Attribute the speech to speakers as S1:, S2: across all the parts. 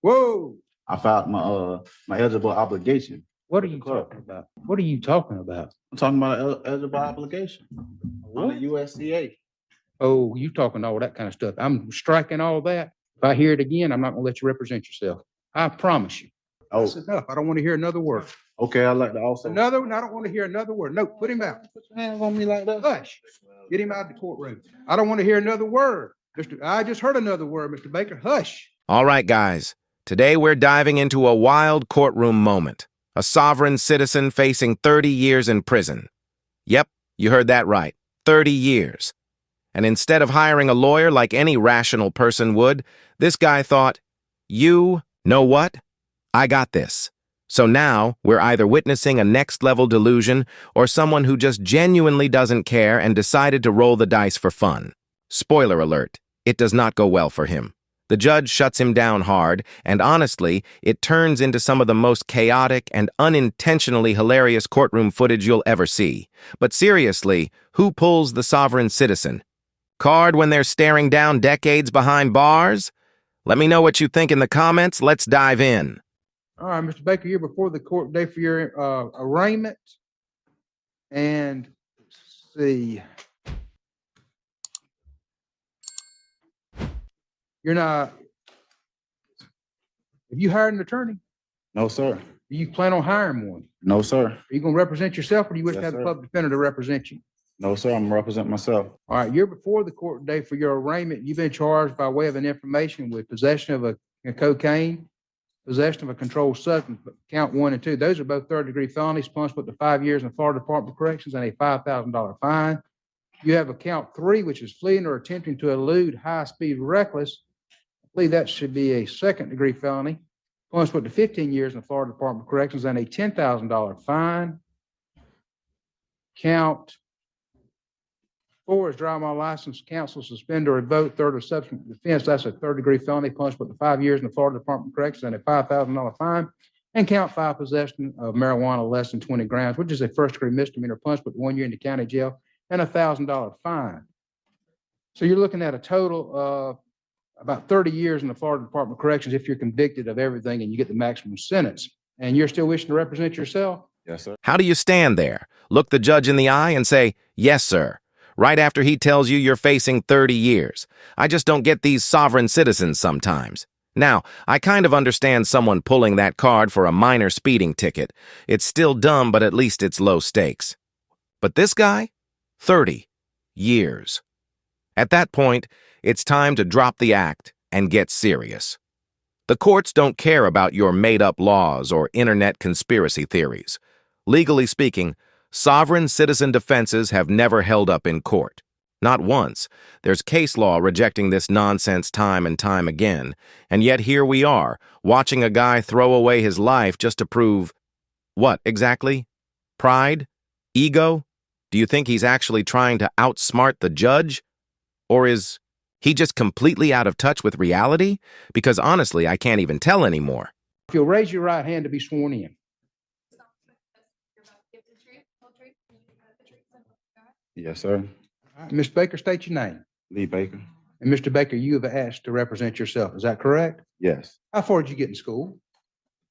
S1: Whoa.
S2: I filed my eligible obligation.
S1: What are you talking about? What are you talking about?
S2: I'm talking about an eligible obligation on
S1: What?
S2: the USCA.
S1: Oh, you talking all that kind of stuff. I'm striking all that. If I hear it again, I'm not gonna let you represent yourself. I promise you.
S2: Oh,
S1: That's enough. I don't want to hear another word.
S2: okay. I'd like to also.
S1: Another one. I don't want to hear another word. No, put him out.
S2: Put your hands on me like that.
S1: Hush. Get him out of the courtroom. I don't want to hear another word. I just heard another word, Mr. Baker. Hush.
S3: All right, guys. Today we're diving into a wild courtroom moment. A sovereign citizen facing 30 years in prison. Yep, you heard that right. 30 years. And instead of hiring a lawyer like any rational person would, this guy thought, you know what? I got this. So now we're either witnessing a next-level delusion or someone who just genuinely doesn't care and decided to roll the dice for fun. Spoiler alert, it does not go well for him. The judge shuts him down hard, and honestly, it turns into some of the most chaotic and unintentionally hilarious courtroom footage you'll ever see. But seriously, who pulls the sovereign citizen? Card when they're staring down decades behind bars? Let me know what you think in the comments. Let's dive in.
S1: All right, Mr. Baker, you're before the court day for your arraignment. And let's see. You're not. Have you hired an attorney?
S2: No, sir.
S1: Do you plan on hiring one?
S2: No, sir.
S1: Are you going to represent yourself, or do you wish to
S2: Yes,
S1: have the
S2: sir.
S1: public defender to represent you?
S2: No, sir. I'm gonna represent myself.
S1: All right, you're before the court day for your arraignment. You've been charged by way of an information with possession of a cocaine, possession of a controlled substance, count 1 and 2. Those are both third-degree felonies, punishable to 5 years in the Florida Department of Corrections and a $5,000 fine. You have a count 3, which is fleeing or attempting to elude high-speed reckless. I believe that should be a second-degree felony, punishable to 15 years in the Florida Department of Corrections and a $10,000 fine. Count 4 is driving while licensed, cancel, suspend, or revoke third or subsequent offense. That's a third-degree felony, punishable to 5 years in the Florida Department of Corrections and a $5,000 fine. And count 5, possession of marijuana less than 20 grams, which is a first-degree misdemeanor, punishable to 1 year in the county jail and a $1,000 fine. So you're looking at a total of about 30 years in the Florida Department of Corrections if you're convicted of everything and you get the maximum sentence. And you're still wishing to represent yourself?
S2: Yes, sir.
S3: How do you stand there, look the judge in the eye and say, yes, sir, right after he tells you you're facing 30 years? I just don't get these sovereign citizens sometimes. Now, I kind of understand someone pulling that card for a minor speeding ticket. It's still dumb, but at least it's low stakes. But this guy? 30 years. At that point, it's time to drop the act and get serious. The courts don't care about your made-up laws or internet conspiracy theories. Legally speaking, sovereign citizen defenses have never held up in court. Not once. There's case law rejecting this nonsense time and time again, and yet here we are, watching a guy throw away his life just to prove... what, exactly? Pride? Ego? Do you think he's actually trying to outsmart the judge? Or is he just completely out of touch with reality? Because honestly, I can't even tell anymore.
S1: If you'll raise your right hand to be sworn in.
S2: Yes, sir.
S1: All right, Mr. Baker, state your name.
S2: Lee Baker.
S1: And Mr. Baker, you have asked to represent yourself. Is that correct?
S2: Yes.
S1: How far did you get in school?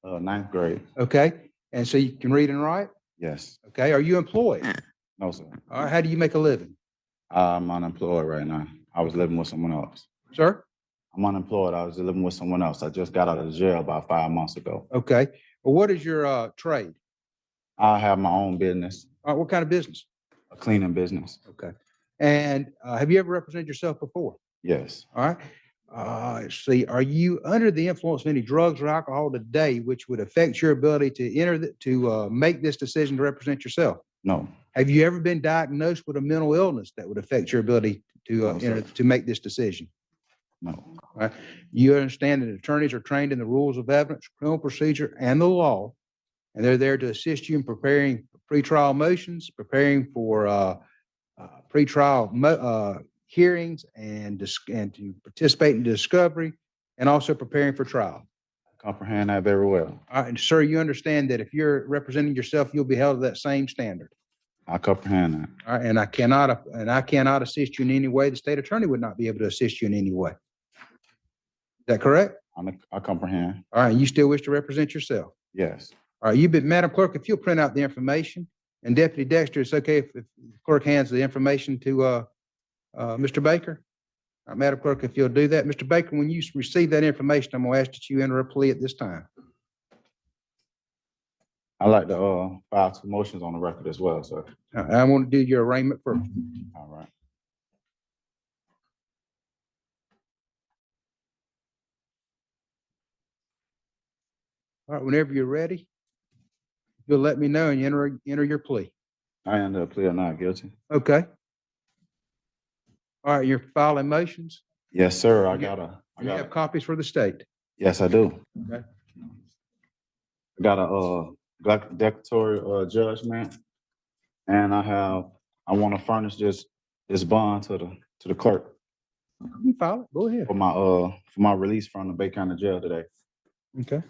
S2: 9th grade.
S1: Okay. And so you can read and write?
S2: Yes.
S1: Okay. Are you employed?
S2: No, sir.
S1: All right. How do you make a living?
S2: I'm unemployed right now. I was living with someone else.
S1: Sir?
S2: I'm unemployed. I was living with someone else. I just got out of jail about 5 months ago.
S1: Okay. Well, what is your trade?
S2: I have my own business,
S1: All right. What kind of business?
S2: a cleaning business.
S1: Okay. And have you ever represented yourself before?
S2: Yes.
S1: All right. Let's see. Are you under the influence of any drugs or alcohol today, which would affect your ability to make this decision to represent yourself?
S2: No.
S1: Have you ever been diagnosed with a mental illness that would affect your ability to
S2: No, sir.
S1: to make this decision?
S2: No.
S1: All right. You understand that attorneys are trained in the rules of evidence, criminal procedure, and the law, and they're there to assist you in preparing pretrial motions, preparing for pretrial hearings, and to participate in discovery, and also preparing for trial.
S2: Comprehend that very well.
S1: All right, and sir, you understand that if you're representing yourself, you'll be held to that same standard.
S2: I comprehend that.
S1: All right, and I cannot assist you in any way. The state attorney would not be able to assist you in any way. Is that correct?
S2: I comprehend.
S1: All right, you still wish to represent yourself?
S2: Yes.
S1: All right, Madam Clerk, if you'll print out the information, and Deputy Dexter, it's okay if the clerk hands the information to Mr. Baker? All right, Madam Clerk, if you'll do that. Mr. Baker, when you receive that information, I'm going to ask that you enter a plea at this time.
S2: I'd like to file 2 motions on the record as well, sir.
S1: I want to do your arraignment first.
S2: All right.
S1: All right, whenever you're ready, you'll let me know and you enter your plea.
S2: I enter a plea of not guilty.
S1: Okay. All right, you're filing motions.
S2: Yes, sir.
S1: You have copies for the state.
S2: Yes, I do.
S1: Okay.
S2: I got a declaratory judgment, and I want to furnish this bond to the clerk
S1: You file it. Go ahead.
S2: for my release from the Bay County Jail today.
S1: Okay.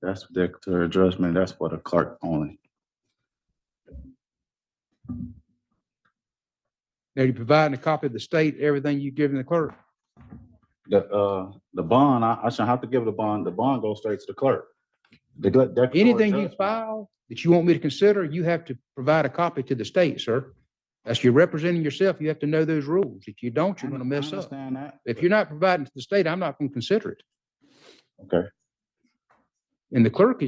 S2: That's declaratory judgment. That's for the clerk only.
S1: Now you're providing a copy of the state, everything you've given the clerk.
S2: The bond, I shouldn't have to give the bond. The bond goes straight to the clerk.
S1: Anything you file that you want me to consider, you have to provide a copy to the state, sir. As you're representing yourself, you have to know those rules. If you don't, you're going to mess up.
S2: That.
S1: If you're not providing to the state, I'm not going to consider it.
S2: Okay.
S1: And the clerk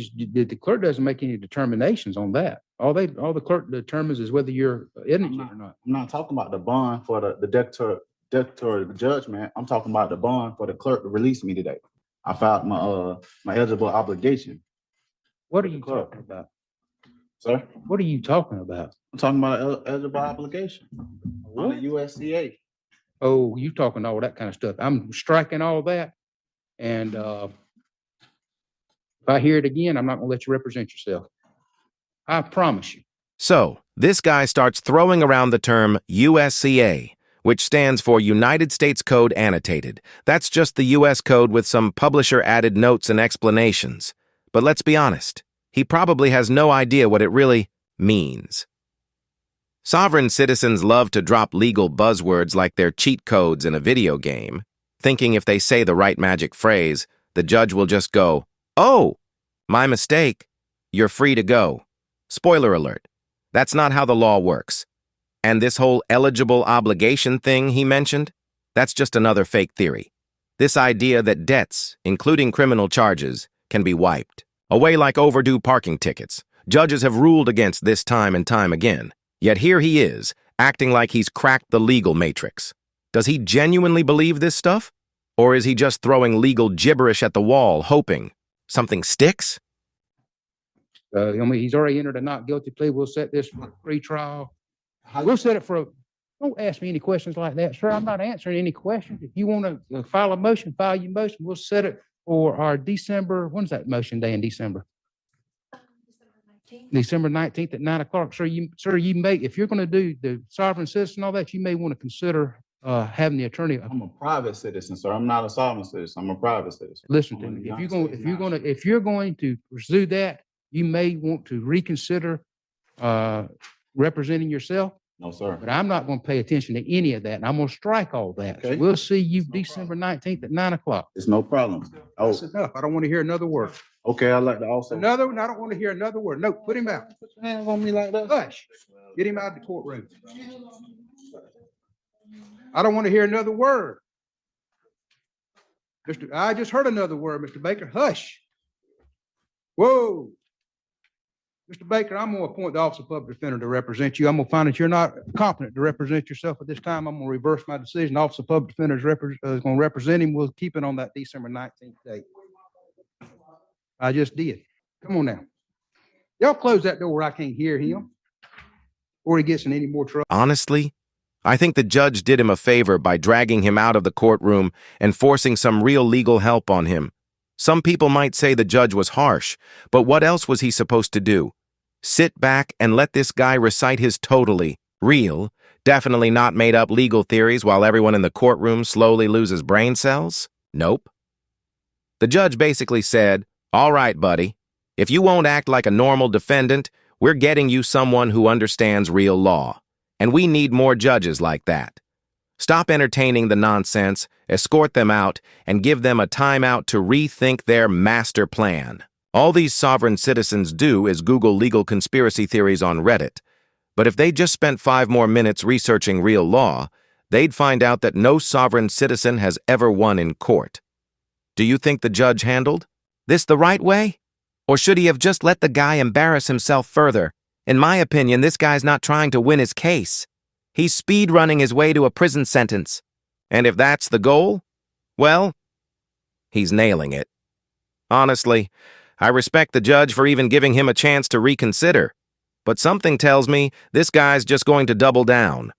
S1: doesn't make any determinations on that. All the clerk determines is whether you're indigent or not.
S2: I'm not talking about the bond for the declaratory judgment. I'm talking about the bond for the clerk to release me today. I filed my eligible obligation.
S1: What are you talking about?
S2: Sir?
S1: What are you talking about?
S2: I'm talking about eligible obligation on the USCA.
S1: Oh, you talking all that kind of stuff. I'm striking all that. And if I hear it again, I'm not going to let you represent yourself. I promise you.
S3: So, this guy starts throwing around the term USCA, which stands for United States Code Annotated. That's just the U.S. code with some publisher-added notes and explanations. But let's be honest, he probably has no idea what it really means. Sovereign citizens love to drop legal buzzwords like they're cheat codes in a video game, thinking if they say the right magic phrase, the judge will just go, "Oh, my mistake. You're free to go." Spoiler alert, that's not how the law works. And this whole eligible obligation thing he mentioned, that's just another fake theory. This idea that debts, including criminal charges, can be wiped away like overdue parking tickets. Judges have ruled against this time and time again. Yet here he is, acting like he's cracked the legal matrix. Does he genuinely believe this stuff? Or is he just throwing legal gibberish at the wall, hoping something sticks?
S1: He's already entered a not guilty plea. We'll set this for a pre-trial. We'll set it for don't ask me any questions like that, sir. I'm not answering any questions. If you want to file a motion, file your motion. We'll set it for our December, when's that motion day in December? December 19th at 9 o'clock. Sir, you may, if you're going to do the sovereign citizen and all that, you may want to consider having the attorney.
S2: I'm a private citizen, sir. I'm not a sovereign citizen. I'm a private citizen.
S1: Listen to me. If you're going to pursue that, you may want to reconsider representing yourself.
S2: No, sir.
S1: But I'm not going to pay attention to any of that, and I'm going to strike all that.
S2: Okay.
S1: So we'll see you December 19th at 9 o'clock.
S2: It's no problem.
S1: That's enough. I don't want to hear another word.
S2: Okay. I'd like to also.
S1: Another one, I don't want to hear another word. No, put him out.
S2: Put your hands on me like that.
S1: Hush. Get him out of the courtroom. I don't want to hear another word. I just heard another word, Mr. Baker. Hush. Whoa. Mr. Baker, I'm going to appoint the Office of Public Defender to represent you. I'm going to find that you're not competent to represent yourself at this time. I'm going to reverse my decision. The Office of Public Defender is going to represent him. We'll keep it on that December 19th date. I just did. Come on now. Y'all close that door where I can't hear him or he gets in any more trouble.
S3: Honestly, I think the judge did him a favor by dragging him out of the courtroom and forcing some real legal help on him. Some people might say the judge was harsh, but what else was he supposed to do? Sit back and let this guy recite his totally real, definitely not made up legal theories while everyone in the courtroom slowly loses brain cells? Nope. The judge basically said, "All right, buddy, if you won't act like a normal defendant, we're getting you someone who understands real law. And we need more judges like that. Stop entertaining the nonsense, escort them out, and give them a timeout to rethink their master plan. All these sovereign citizens do is Google legal conspiracy theories on Reddit. But if they just spent 5 more minutes researching real law, they'd find out that no sovereign citizen has ever won in court. Do you think the judge handled this the right way? Or should he have just let the guy embarrass himself further? In my opinion, this guy's not trying to win his case. He's speed-running his way to a prison sentence. And if that's the goal, well, he's nailing it. Honestly, I respect the judge for even giving him a chance to reconsider. But something tells me this guy's just going to double down.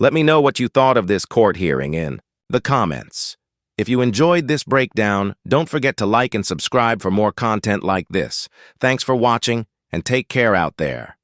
S3: Let me know what you thought of this court hearing in the comments. If you enjoyed this breakdown, don't forget to like and subscribe for more content like this. Thanks for watching, and take care out there.